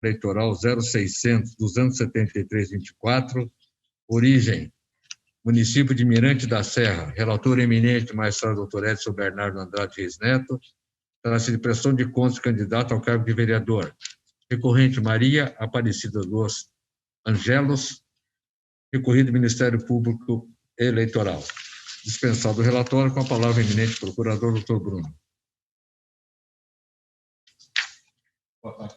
eleitoral 0600-273-24, origem, município de Mirante da Serra, relator eminente, magistrado doutor Edson Bernardo Andrade Reis Neto, trata-se de prestação de contas candidato ao cargo de vereador. Recorrente Maria Aparecida dos Angelos, recorrido Ministério Público Eleitoral. Dispensado o relatório, com a palavra eminente procurador doutor Bruno. Boa tarde.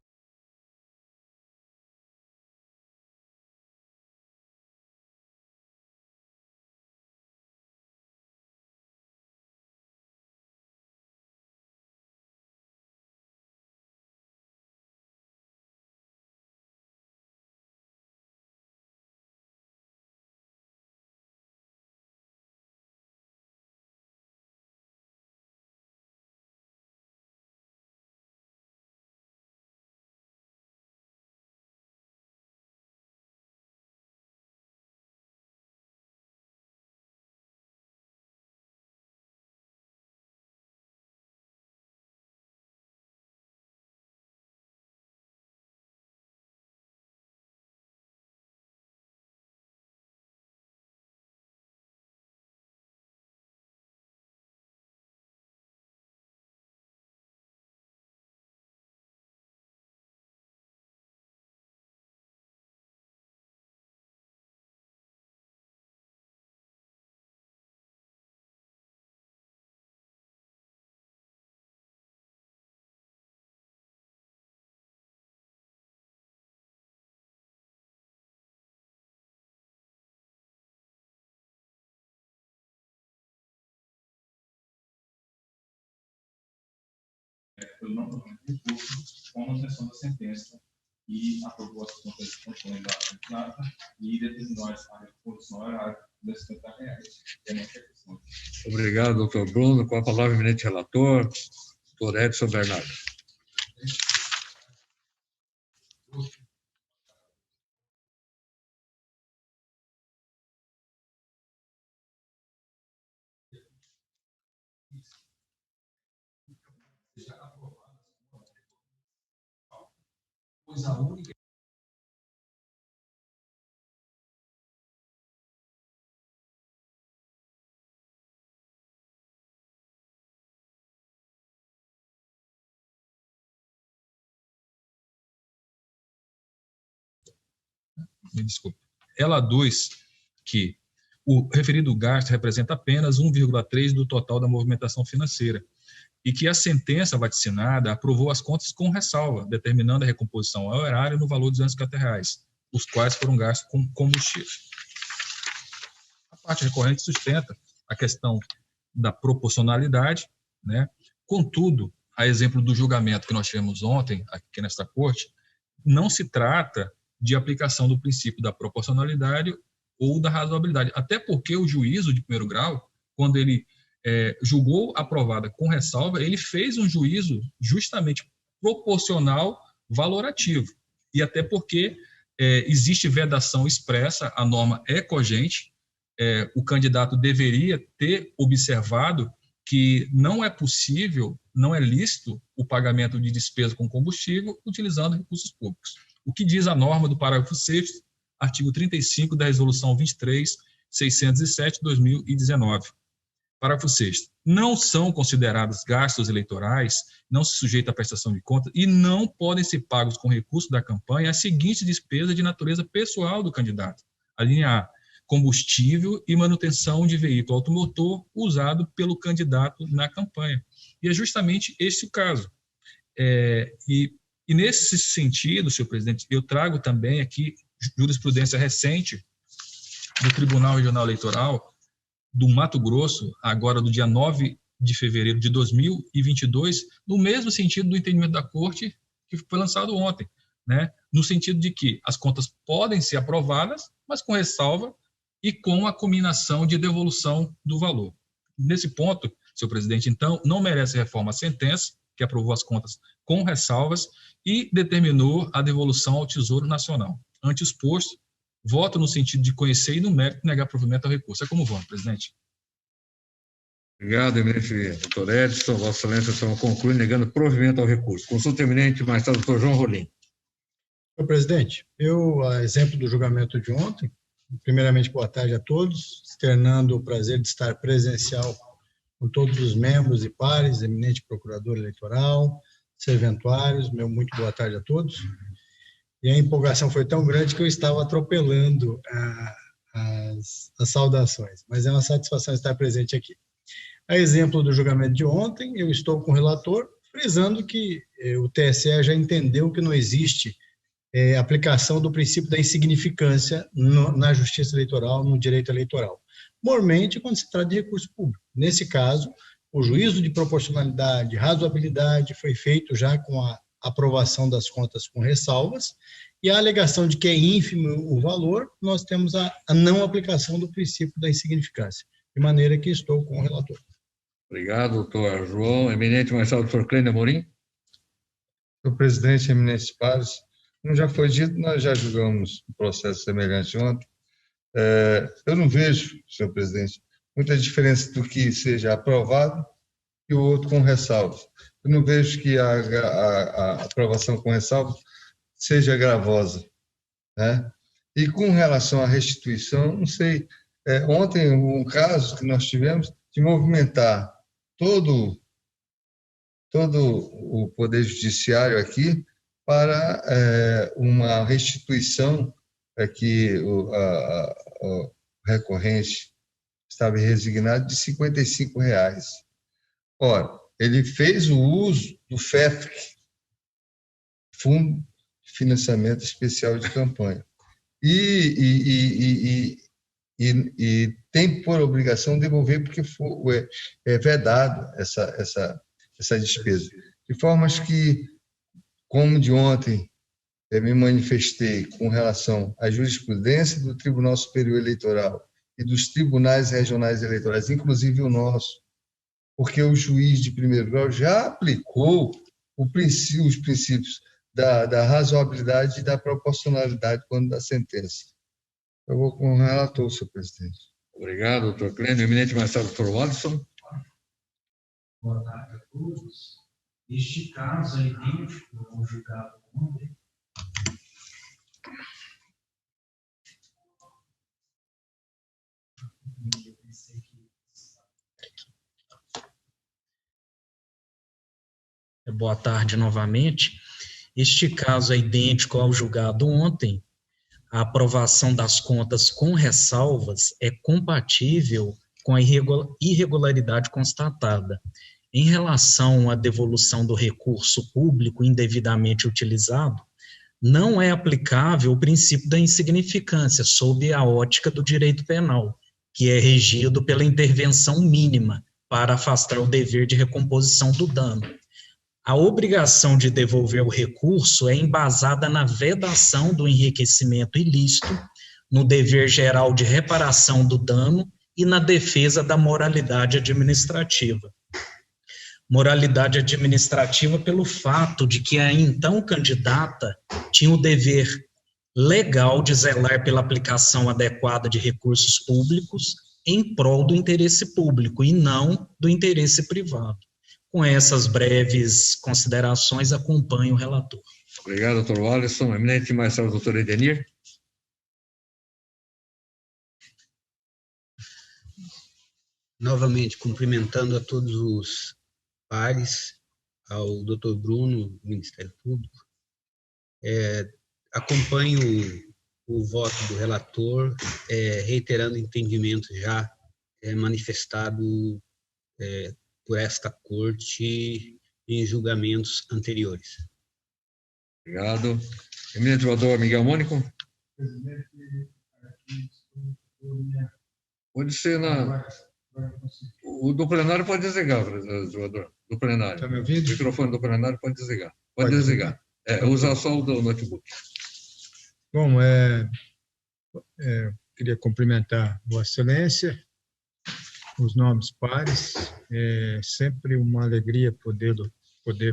Pelo não recurso, com a manutenção da sentença e aprovou as contas de controle da plata e determinou a reposição horária de R$50. Obrigado, doutor Bruno. Com a palavra, eminente relator, doutor Edson Bernardo. Coisa única. Me desculpe. Ela aduz que o referido gasto representa apenas 1,3% do total da movimentação financeira e que a sentença vaticinada aprovou as contas com ressalva, determinando a recomposição ao erário no valor de R$250, os quais foram gastos com combustível. A parte recorrente sustenta a questão da proporcionalidade, né? Contudo, a exemplo do julgamento que nós tivemos ontem aqui nesta corte, não se trata de aplicação do princípio da proporcionalidade ou da razoabilidade, até porque o juízo de primeiro grau, quando ele julgou aprovada com ressalva, ele fez um juízo justamente proporcional valorativo, e até porque existe vedação expressa, a norma é cogente, o candidato deveria ter observado que não é possível, não é lícito o pagamento de despesa com combustível utilizando recursos públicos. O que diz a norma do parágrafo 6º, artigo 35 da Resolução 23.607/2019. Parágrafo 6º. Não são considerados gastos eleitorais, não se sujeita à prestação de contas e não podem ser pagos com recursos da campanha as seguintes despesas de natureza pessoal do candidato. A linha A, combustível e manutenção de veículo automotor usado pelo candidato na campanha. E é justamente esse o caso. E nesse sentido, senhor presidente, eu trago também aqui jurisprudência recente do Tribunal Regional Eleitoral do Mato Grosso, agora do dia 9 de fevereiro de 2022, no mesmo sentido do entendimento da Corte que foi lançado ontem, né? No sentido de que as contas podem ser aprovadas, mas com ressalva e com a combinação de devolução do valor. Nesse ponto, senhor presidente, então, não merece reforma a sentença, que aprovou as contas com ressalvas e determinou a devolução ao Tesouro Nacional. Ante o exposto, voto no sentido de conhecer e, no mérito, negar provimento ao recurso. É como voto, presidente. Obrigado, eminente doutor Edson. Vossa Excelência, estão concluindo negando provimento ao recurso. Consulta eminente, magistrado doutor João Rolim. Senhor presidente, a exemplo do julgamento de ontem, primeiramente, boa tarde a todos, externando o prazer de estar presencial com todos os membros e pares, eminente procurador eleitoral, serventuários, meu muito boa tarde a todos. E a empolgação foi tão grande que eu estava atropelando as saudações, mas é uma satisfação estar presente aqui. A exemplo do julgamento de ontem, eu estou com o relator, frisando que o TSE já entendeu que não existe aplicação do princípio da insignificância na justiça eleitoral, no direito eleitoral. Mormente, quando se trata de recurso público. Nesse caso, o juízo de proporcionalidade, razoabilidade foi feito já com a aprovação das contas com ressalvas, e a alegação de que é ínfimo o valor, nós temos a não aplicação do princípio da insignificância, de maneira que estou com o relator. Obrigado, doutor João. Eminente Marcelo, doutor Clênio Amorim. Senhor presidente, eminentes pares, como já foi dito, nós já julgamos um processo semelhante ontem. Eu não vejo, senhor presidente, muita diferença do que seja aprovado e o outro com ressalvas. Eu não vejo que a aprovação com ressalvas seja gravosa, né? E com relação à restituição, não sei, ontem um caso que nós tivemos de movimentar todo o Poder Judiciário aqui para uma restituição que o recorrente estava resignado de R$ 55,00. Ora, ele fez o uso do FEFC, Fundo de Financiamento Especial de Campanha, e tem por obrigação devolver porque é vedado essa despesa. De formas que, como de ontem eu me manifestei com relação à jurisprudência do Tribunal Superior Eleitoral e dos tribunais regionais eleitorais, inclusive o nosso, porque o juiz de primeiro grau já aplicou os princípios da razoabilidade e da proporcionalidade quando dá sentença. Eu vou com o relator, senhor presidente. Obrigado, doutor Clênio. Eminente Marcelo, doutor Watson. Boa tarde a todos. Este caso é idêntico ao julgado ontem. Boa tarde novamente. Este caso é idêntico ao julgado ontem. A aprovação das contas com ressalvas é compatível com a irregularidade constatada. Em relação à devolução do recurso público indevidamente utilizado, não é aplicável o princípio da insignificância sob a ótica do direito penal, que é regido pela intervenção mínima para afastar o dever de recomposição do dano. A obrigação de devolver o recurso é embasada na vedação do enriquecimento ilícito, no dever geral de reparação do dano e na defesa da moralidade administrativa. Moralidade administrativa pelo fato de que a então candidata tinha o dever legal de zelar pela aplicação adequada de recursos públicos em prol do interesse público e não do interesse privado. Com essas breves considerações, acompanho o relator. Obrigado, doutor Wallison. Eminente Marcelo, doutor Edenir. Novamente, cumprimentando a todos os pares, ao doutor Bruno, do Ministério Público. Acompanho o voto do relator, reiterando entendimento já manifestado por esta corte em julgamentos anteriores. Obrigado. Eminente doutor Miguel Mônico. Pode ser o do plenário pode desligar, vereador. Do plenário. Está me ouvindo? O microfone do plenário pode desligar. Pode desligar. Usar só o do notebook. Bom, queria cumprimentar Vossa Excelência, os nobres pares. É sempre uma alegria poder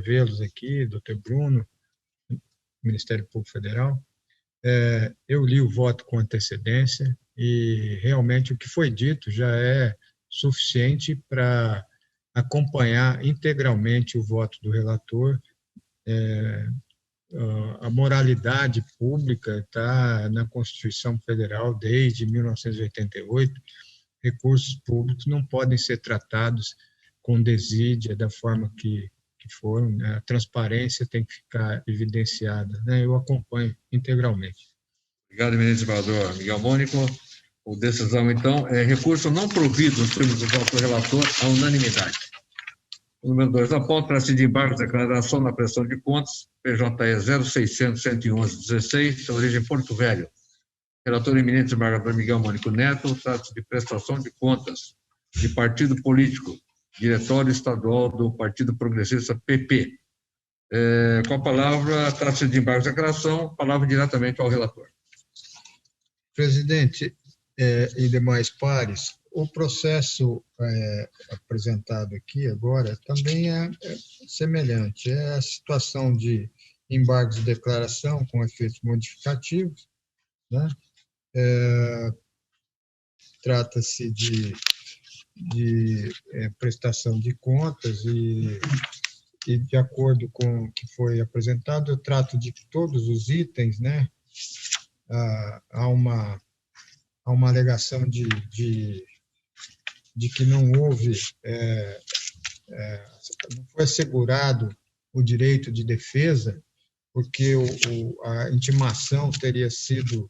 vê-los aqui, doutor Bruno, Ministério Público Federal. Eu li o voto com antecedência e realmente o que foi dito já é suficiente para acompanhar integralmente o voto do relator, a moralidade pública está na Constituição Federal desde 1988. Recursos públicos não podem ser tratados com desídia da forma que foram, né? A transparência tem que ficar evidenciada, né? Eu acompanho integralmente. Obrigado, ministro desembargador Miguel Mônico. A decisão, então, é recurso não provido nos termos do voto do relator à unanimidade. O número 2 da pauta, trata-se de embargos de declaração na prestação de contas, PJE 0600-111-16, origem Porto Velho. Relator eminente desembargador Miguel Mônico Neto, trata-se de prestação de contas de partido político, Diretório Estadual do Partido Progressista PP. Com a palavra, trata-se de embargos de declaração, palavra diretamente ao relator. Presidente e demais pares, o processo apresentado aqui agora também é semelhante. É a situação de embargos de declaração com efeitos modificativos, né? Trata-se de prestação de contas e de acordo com o que foi apresentado, eu trato de todos os itens, né? Há uma alegação de que não houve, não foi assegurado o direito de defesa, porque a intimação teria sido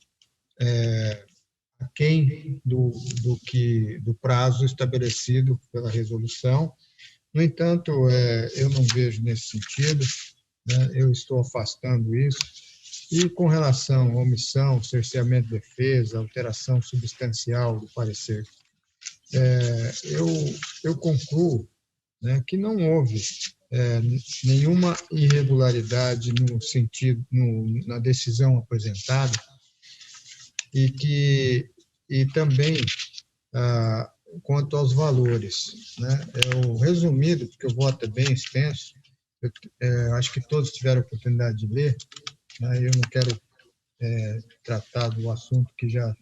aquém do prazo estabelecido pela resolução. No entanto, eu não vejo nesse sentido, né? Eu estou afastando isso. E com relação à omissão, cerceamento de defesa, alteração substancial do parecer, eu concluo, né, que não houve nenhuma irregularidade no sentido, na decisão apresentada, e também quanto aos valores, né? Resumido, porque o voto é bem extenso, acho que todos tiveram a oportunidade de ler, né? Eu não quero tratar do assunto que já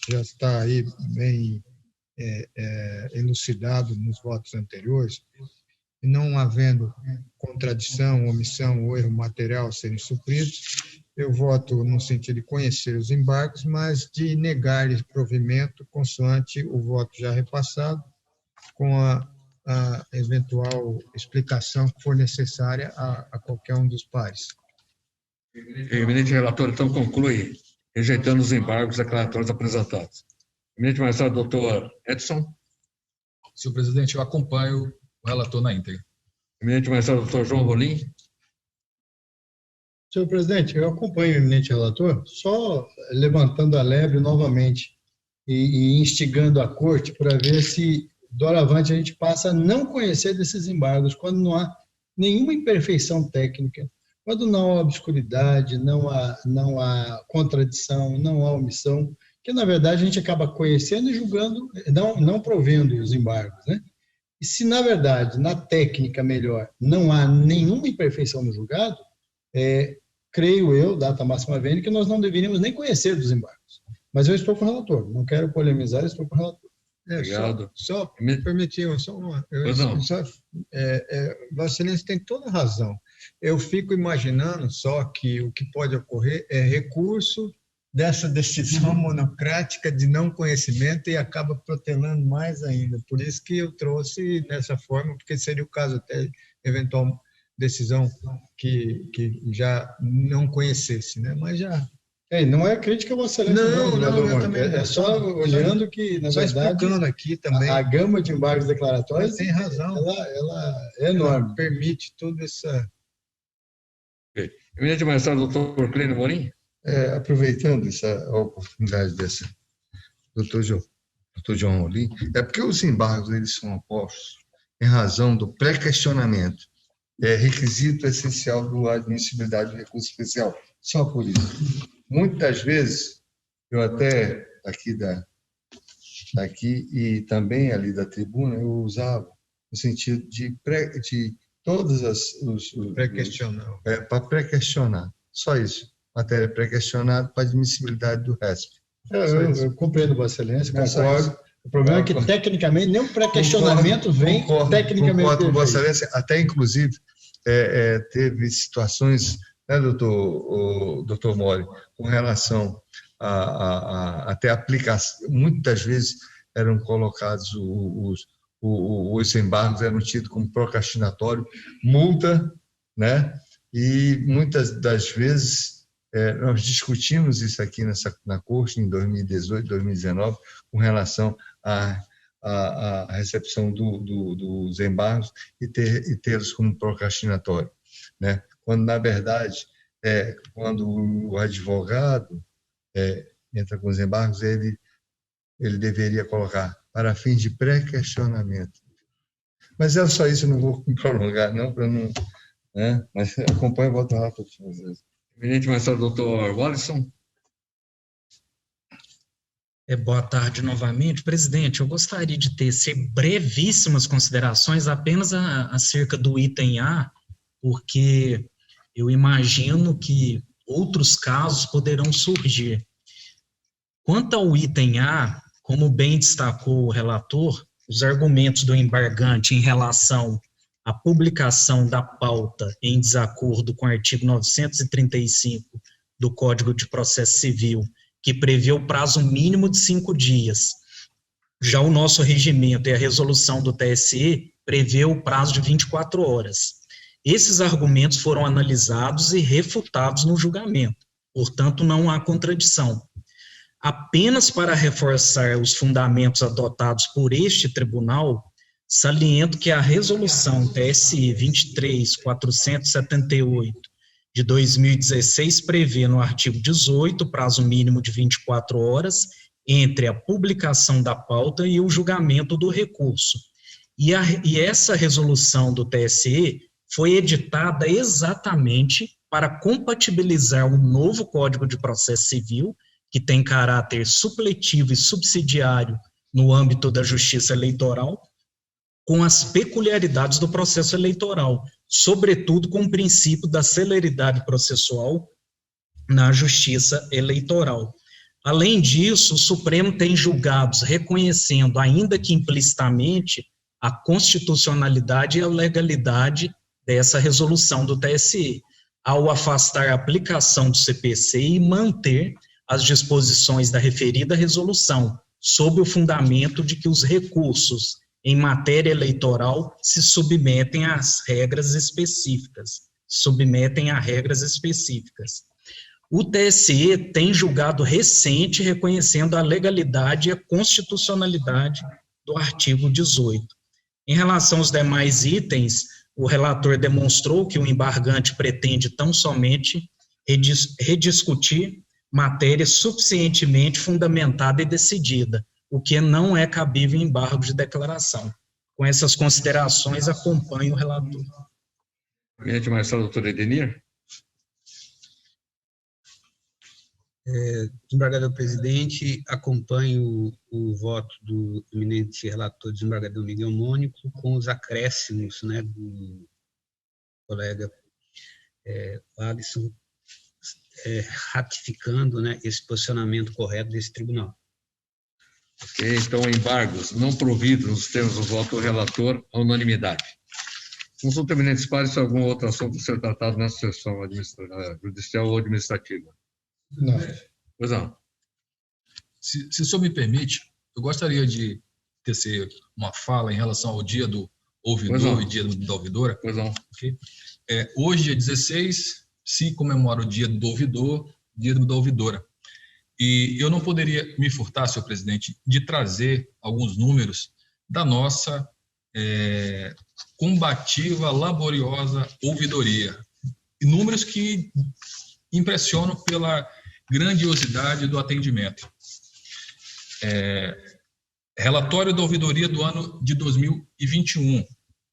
está aí bem elucidado nos votos anteriores, e não havendo contradição, omissão ou erro material a serem supridos, eu voto no sentido de conhecer os embargos, mas de negar provimento consoante o voto já repassado, com a eventual explicação que for necessária a qualquer um dos pares. O eminente relator, então, conclui rejeitando os embargos declaratórios apresentados. Eminente magistrado, doutor Edson. Senhor presidente, eu acompanho o relator na íntegra. Eminente magistrado, doutor João Rolim. Senhor presidente, eu acompanho o eminente relator, só levantando a lebre novamente e instigando a corte para ver se, doravante, a gente passa a não conhecer desses embargos, quando não há nenhuma imperfeição técnica, quando não há obscuridade, não há contradição, não há omissão, que, na verdade, a gente acaba conhecendo e julgando, não provendo os embargos, né? E se, na verdade, na técnica melhor, não há nenhuma imperfeição no julgado, creio eu, data máxima vênia, que nós não deveríamos nem conhecer dos embargos. Mas eu estou com o relator, não quero polemizar, estou com o relator. Obrigado. Só permitiam, só uma. Vossa Excelência tem toda a razão. Eu fico imaginando só que o que pode ocorrer é recurso dessa decisão monocrática de não conhecimento e acaba protelando mais ainda. Por isso que eu trouxe dessa forma, porque seria o caso até eventual decisão que já não conhecesse, né? Mas já... não é crítica a Vossa Excelência, não, também, é só olhando que, na verdade, aqui também, a gama de embargos declaratórios tem razão, ela é enorme, ela permite toda essa... Eminente magistrado, doutor Clênio Morim. Aproveitando a oportunidade dessa, doutor João Rolim, porque os embargos eles são opostos em razão do pré-questionamento, requisito essencial da admissibilidade do recurso especial, só por isso. Muitas vezes, eu até aqui e também ali da tribuna, eu usava no sentido de todas os pré-questionar. Para pré-questionar, só isso. Matéria pré-questionada para admissibilidade do resto. Eu compreendo, Vossa Excelência, concordo. O problema é que, tecnicamente, nem o pré-questionamento tecnicamente. Concordo com Vossa Excelência. Até, inclusive, teve situações né, doutor Mori, com relação até aplicação, muitas vezes eram colocados os embargos eram tidos como procrastinatório, multa, né? E muitas das vezes nós discutimos isso aqui na Corte em 2018, 2019, com relação à recepção dos embargos e tê-los como procrastinatório, né? Quando, na verdade, quando o advogado entra com os embargos, ele deveria colocar para fins de pré-questionamento. Mas é só isso, eu não vou me prolongar, não, para não... Né? Mas acompanhe e volto rápido. Eminente magistrado doutor Wallison. Boa tarde novamente. Presidente, eu gostaria de tecer brevíssimas considerações apenas acerca do item A, porque eu imagino que outros casos poderão surgir. Quanto ao item A, como bem destacou o relator, os argumentos do embargante em relação à publicação da pauta em desacordo com o artigo 935 do Código de Processo Civil, que prevê o prazo mínimo de 5 dias. Já o nosso regimento e a resolução do TSE prevê o prazo de 24 horas. Esses argumentos foram analisados e refutados no julgamento, portanto, não há contradição. Apenas para reforçar os fundamentos adotados por este tribunal, saliento que a resolução TSE 23.478 de 2016 prevê no artigo 18 prazo mínimo de 24 horas entre a publicação da pauta e o julgamento do recurso. E essa resolução do TSE foi editada exatamente para compatibilizar o novo Código de Processo Civil, que tem caráter supletivo e subsidiário no âmbito da justiça eleitoral, com as peculiaridades do processo eleitoral, sobretudo com o princípio da celeridade processual na justiça eleitoral. Além disso, o Supremo tem julgados reconhecendo, ainda que implicitamente, a constitucionalidade e a legalidade dessa resolução do TSE, ao afastar a aplicação do CPC e manter as disposições da referida resolução, sob o fundamento de que os recursos em matéria eleitoral se submetem às regras específicas, O TSE tem julgado recente reconhecendo a legalidade e a constitucionalidade do artigo 18. Em relação aos demais itens, o relator demonstrou que o embargante pretende tão somente rediscutir matéria suficientemente fundamentada e decidida, o que não é cabível em embargo de declaração. Com essas considerações, acompanho o relator. Eminente magistrado doutor Edenir. Desembargador presidente, acompanho o voto do eminente relator desembargador Miguel Mônico com os acréscimos, né, do colega Alisson, ratificando, né, esse posicionamento correto desse tribunal. Ok, então, embargos não providos nos termos do voto do relator, a unanimidade. Consulta eminentes pares se algum outro assunto a ser tratado nessa sessão judicial ou administrativa. Não. Pois não. Se o senhor me permite, eu gostaria de tecer uma fala em relação ao dia do ouvidor e dia da ouvidora. Pois não. Okay? Hoje, dia 16, se comemora o dia do ouvidor, dia da ouvidora. E eu não poderia me furtar, senhor presidente, de trazer alguns números da nossa combativa, laboriosa ouvidoria. E números que impressionam pela grandiosidade do atendimento. Relatório da ouvidoria do ano de 2021.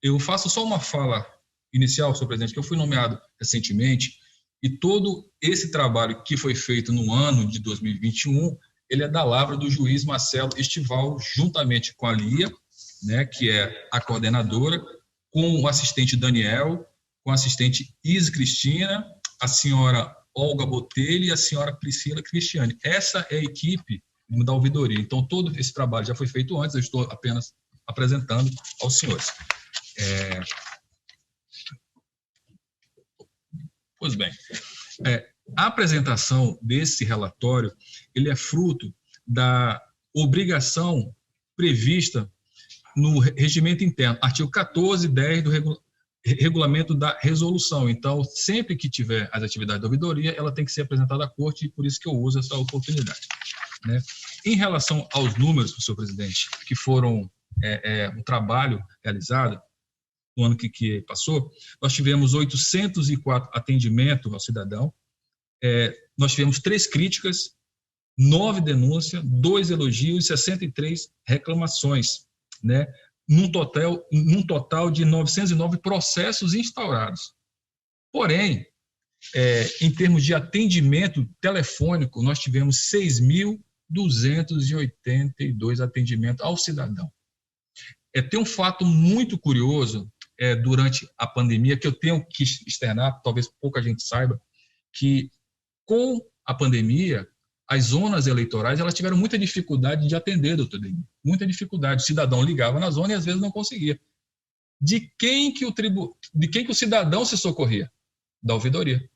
Eu faço só uma fala inicial, senhor presidente, que eu fui nomeado recentemente, e todo esse trabalho que foi feito no ano de 2021, ele é da lavra do juiz Marcelo Estival, juntamente com a Lia, né, que é a coordenadora, com o assistente Daniel, com a assistente Isa Cristina, a senhora Olga Botelho e a senhora Priscila Cristiane. Essa é a equipe da ouvidoria. Então, todo esse trabalho já foi feito antes, eu estou apenas apresentando aos senhores. Pois bem, a apresentação desse relatório, ele é fruto da obrigação prevista no regimento interno, artigo 14.10 do regulamento da resolução. Então, sempre que tiver as atividades da ouvidoria, ela tem que ser apresentada à corte, e por isso que eu uso essa oportunidade, né? Em relação aos números, senhor presidente, que foram um trabalho realizado no ano que passou, nós tivemos 804 atendimentos ao cidadão, nós tivemos 3 críticas, 9 denúncias, 2 elogios e 63 reclamações, né? Num total de 909 processos instaurados. Porém, em termos de atendimento telefônico, nós tivemos 6.282 atendimentos ao cidadão. Tem um fato muito curioso durante a pandemia, que eu tenho que externar, talvez pouca gente saiba, que com a pandemia, as zonas eleitorais elas tiveram muita dificuldade de atender, doutor Denir. Muita dificuldade. O cidadão ligava na zona e às vezes não conseguia. De quem que o cidadão se socorria? Da ouvidoria.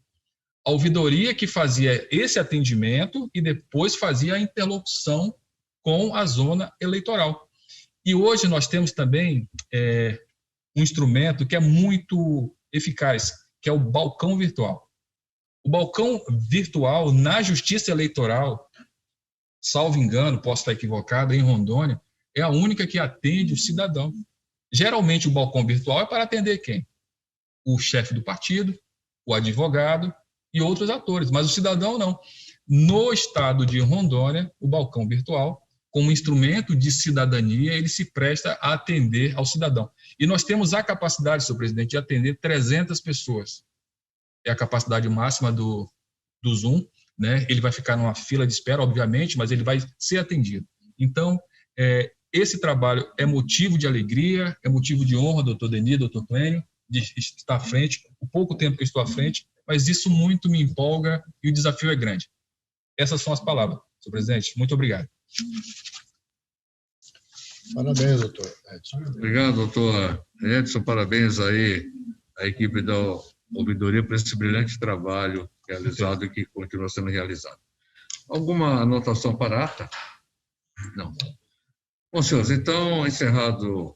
A ouvidoria que fazia esse atendimento e depois fazia a interlocução com a zona eleitoral. E hoje nós temos também um instrumento que é muito eficaz, que é o balcão virtual. O balcão virtual na Justiça Eleitoral, salvo engano, posso estar equivocado, em Rondônia, é a única que atende o cidadão. Geralmente o balcão virtual é para atender quem? O chefe do partido, o advogado e outros atores, mas o cidadão não. No estado de Rondônia, o balcão virtual, como instrumento de cidadania, ele se presta a atender ao cidadão. E nós temos a capacidade, senhor presidente, de atender 300 pessoas. É a capacidade máxima do Zoom, né? Ele vai ficar numa fila de espera, obviamente, mas ele vai ser atendido. Então, esse trabalho é motivo de alegria, é motivo de honra, doutor Denir, doutor Clênio, de estar à frente, o pouco tempo que eu estou à frente, mas isso muito me empolga e o desafio é grande. Essas são as palavras, senhor presidente. Muito obrigado. Parabéns, doutor Edson. Obrigado, doutor Edson. Parabéns aí à equipe da ouvidoria por esse brilhante trabalho realizado e que continua sendo realizado. Alguma anotação para a ata? Não. Bom, senhores, então, encerrado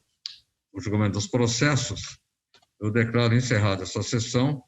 o julgamento dos processos, eu declaro encerrada essa sessão